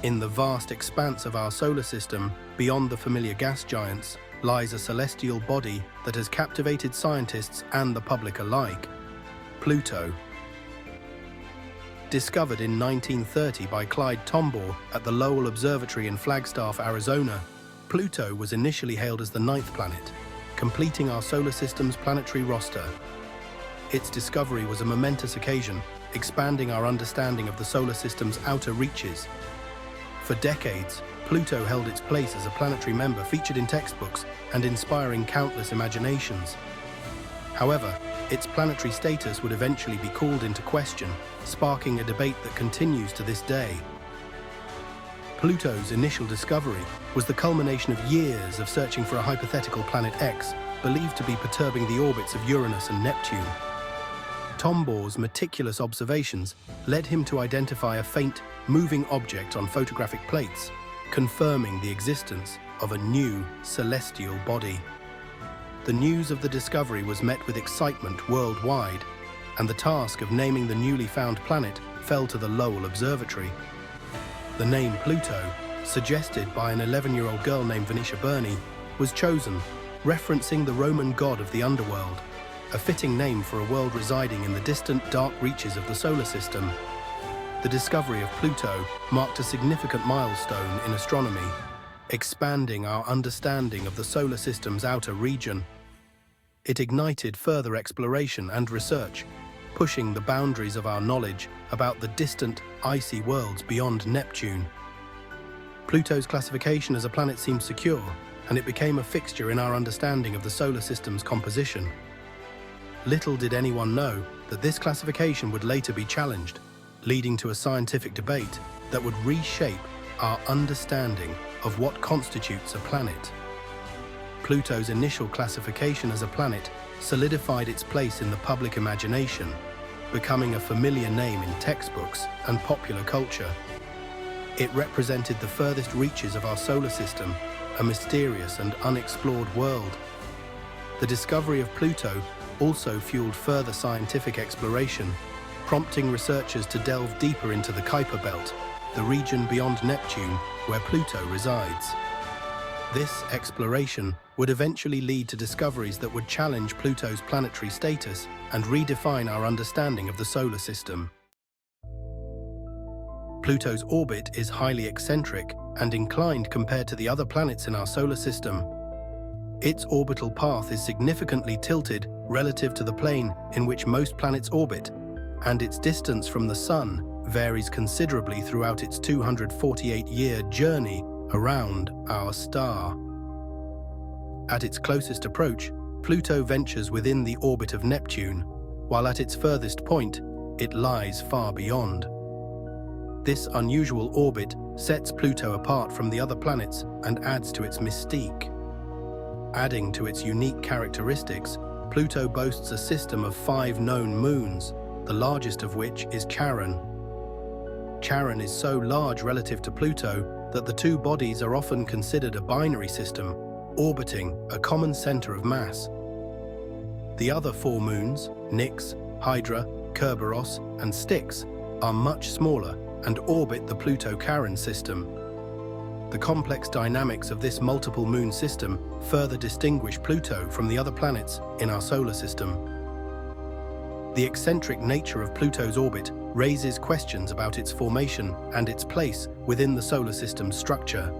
In the vast expanse of our solar system, beyond the familiar gas giants, lies a celestial body that has captivated scientists and the public alike: Pluto. Discovered in 1930 by Clyde Tombaugh at the Lowell Observatory in Flagstaff, Arizona, Pluto was initially hailed as the ninth planet, completing our solar system's planetary roster. Its discovery was a momentous occasion, expanding our understanding of the solar system's outer reaches. For decades, Pluto held its place as a planetary member featured in textbooks and inspiring countless imaginations. However, its planetary status would eventually be called into question, sparking a debate that continues to this day. Pluto's initial discovery was the culmination of years of searching for a hypothetical planet X, believed to be perturbing the orbits of Uranus and Neptune. Tombaugh's meticulous observations led him to identify a faint, moving object on photographic plates, confirming the existence of a new celestial body. The news of the discovery was met with excitement worldwide, and the task of naming the newly found planet fell to the Lowell Observatory. The name Pluto, suggested by an 11-year-old girl named Venetia Burney, was chosen, referencing the Roman god of the underworld, a fitting name for a world residing in the distant dark reaches of the solar system. The discovery of Pluto marked a significant milestone in astronomy, expanding our understanding of the solar system's outer region. It ignited further exploration and research, pushing the boundaries of our knowledge about the distant, icy worlds beyond Neptune. Pluto's classification as a planet seemed secure, and it became a fixture in our understanding of the solar system's composition. Little did anyone know that this classification would later be challenged, leading to a scientific debate that would reshape our understanding of what constitutes a planet. Pluto's initial classification as a planet solidified its place in the public imagination, becoming a familiar name in textbooks and popular culture. It represented the furthest reaches of our solar system, a mysterious and unexplored world. The discovery of Pluto also fueled further scientific exploration, prompting researchers to delve deeper into the Kuiper Belt, the region beyond Neptune where Pluto resides. This exploration would eventually lead to discoveries that would challenge Pluto's planetary status and redefine our understanding of the solar system. Pluto's orbit is highly eccentric and inclined compared to the other planets in our solar system. Its orbital path is significantly tilted relative to the plane in which most planets orbit, and its distance from the Sun varies considerably throughout its 248-year journey around our star. At its closest approach, Pluto ventures within the orbit of Neptune, while at its furthest point, it lies far beyond. This unusual orbit sets Pluto apart from the other planets and adds to its mystique. Adding to its unique characteristics, Pluto boasts a system of 5 known moons, the largest of which is Charon. Charon is so large relative to Pluto that the two bodies are often considered a binary system, orbiting a common center of mass. The other 4 moons, Nix, Hydra, Kerberos, and Styx, are much smaller and orbit the Pluto-Charon system. The complex dynamics of this multiple moon system further distinguish Pluto from the other planets in our solar system. The eccentric nature of Pluto's orbit raises questions about its formation and its place within the solar system's structure.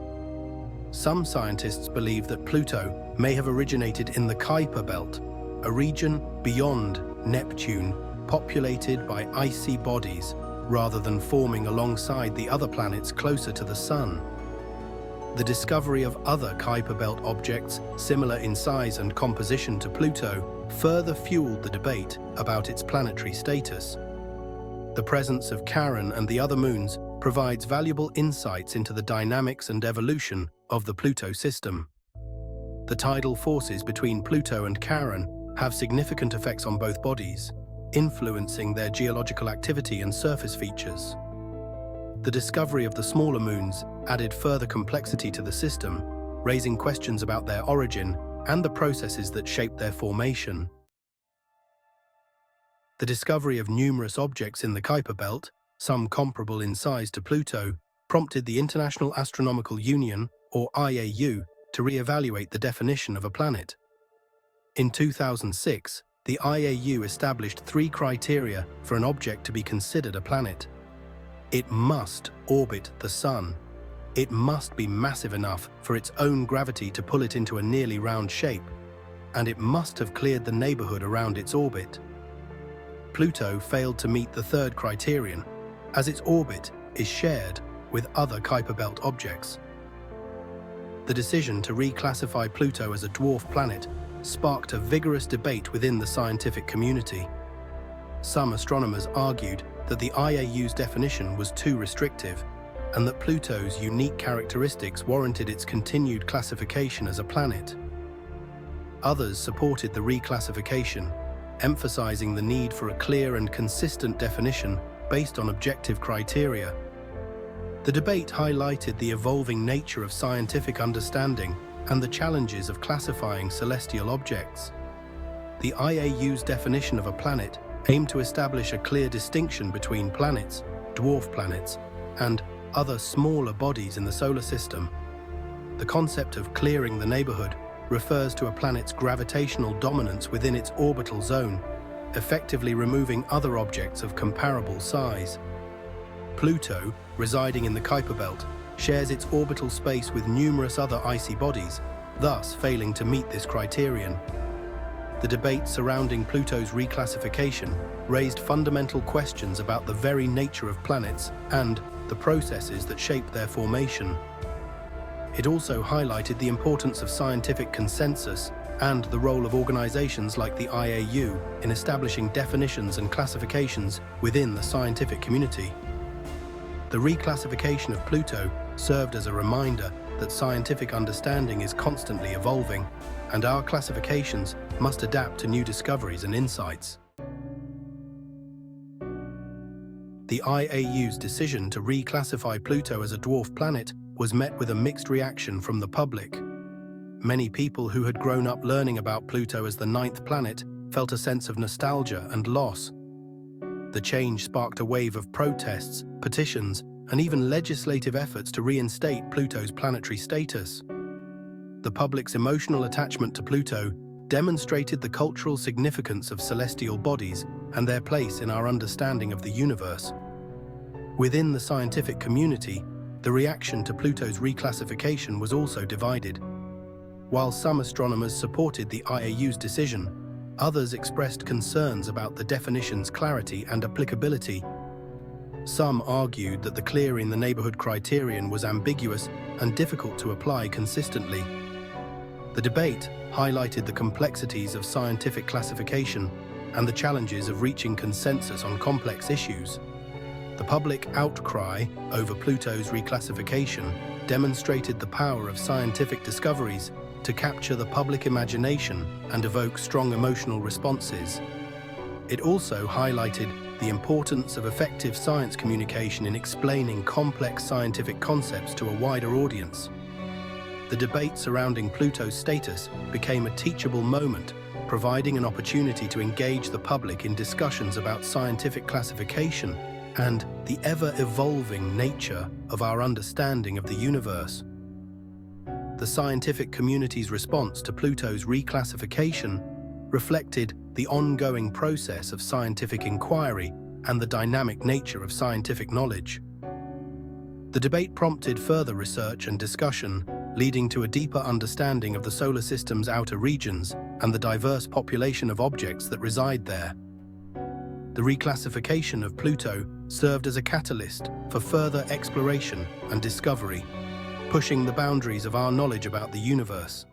Some scientists believe that Pluto may have originated in the Kuiper Belt, a region beyond Neptune, populated by icy bodies, rather than forming alongside the other planets closer to the Sun. The discovery of other Kuiper Belt objects, similar in size and composition to Pluto, further fueled the debate about its planetary status. The presence of Charon and the other moons provides valuable insights into the dynamics and evolution of the Pluto system. The tidal forces between Pluto and Charon have significant effects on both bodies, influencing their geological activity and surface features. The discovery of the smaller moons added further complexity to the system, raising questions about their origin and the processes that shaped their formation. The discovery of numerous objects in the Kuiper Belt, some comparable in size to Pluto, prompted the International Astronomical Union, or IAU, to re-evaluate the definition of a planet. In 2006, the IAU established 3 criteria for an object to be considered a planet. It must orbit the Sun. It must be massive enough for its own gravity to pull it into a nearly round shape, and it must have cleared the neighborhood around its orbit. Pluto failed to meet the 3rd criterion, as its orbit is shared with other Kuiper Belt objects. The decision to reclassify Pluto as a dwarf planet sparked a vigorous debate within the scientific community. Some astronomers argued that the IAU's definition was too restrictive, and that Pluto's unique characteristics warranted its continued classification as a planet. Others supported the reclassification, emphasizing the need for a clear and consistent definition based on objective criteria. The debate highlighted the evolving nature of scientific understanding and the challenges of classifying celestial objects. The IAU's definition of a planet aimed to establish a clear distinction between planets, dwarf planets, and other smaller bodies in the solar system. The concept of clearing the neighborhood refers to a planet's gravitational dominance within its orbital zone, effectively removing other objects of comparable size. Pluto, residing in the Kuiper Belt, shares its orbital space with numerous other icy bodies, thus failing to meet this criterion. The debate surrounding Pluto's reclassification raised fundamental questions about the very nature of planets and the processes that shape their formation. It also highlighted the importance of scientific consensus and the role of organizations like the IAU in establishing definitions and classifications within the scientific community. The reclassification of Pluto served as a reminder that scientific understanding is constantly evolving, and our classifications must adapt to new discoveries and insights. The IAU's decision to reclassify Pluto as a dwarf planet was met with a mixed reaction from the public. Many people who had grown up learning about Pluto as the 9th planet felt a sense of nostalgia and loss. The change sparked a wave of protests, petitions, and even legislative efforts to reinstate Pluto's planetary status. The public's emotional attachment to Pluto demonstrated the cultural significance of celestial bodies and their place in our understanding of the universe. Within the scientific community, the reaction to Pluto's reclassification was also divided. While some astronomers supported the IAU's decision, others expressed concerns about the definition's clarity and applicability. Some argued that the clearing the neighborhood criterion was ambiguous and difficult to apply consistently. The debate highlighted the complexities of scientific classification and the challenges of reaching consensus on complex issues. The public outcry over Pluto's reclassification demonstrated the power of scientific discoveries to capture the public imagination and evoke strong emotional responses. It also highlighted the importance of effective science communication in explaining complex scientific concepts to a wider audience. The debate surrounding Pluto's status became a teachable moment, providing an opportunity to engage the public in discussions about scientific classification and the ever-evolving nature of our understanding of the universe. The scientific community's response to Pluto's reclassification reflected the ongoing process of scientific inquiry and the dynamic nature of scientific knowledge. The debate prompted further research and discussion, leading to a deeper understanding of the solar system's outer regions and the diverse population of objects that reside there. The reclassification of Pluto served as a catalyst for further exploration and discovery, pushing the boundaries of our knowledge about the universe.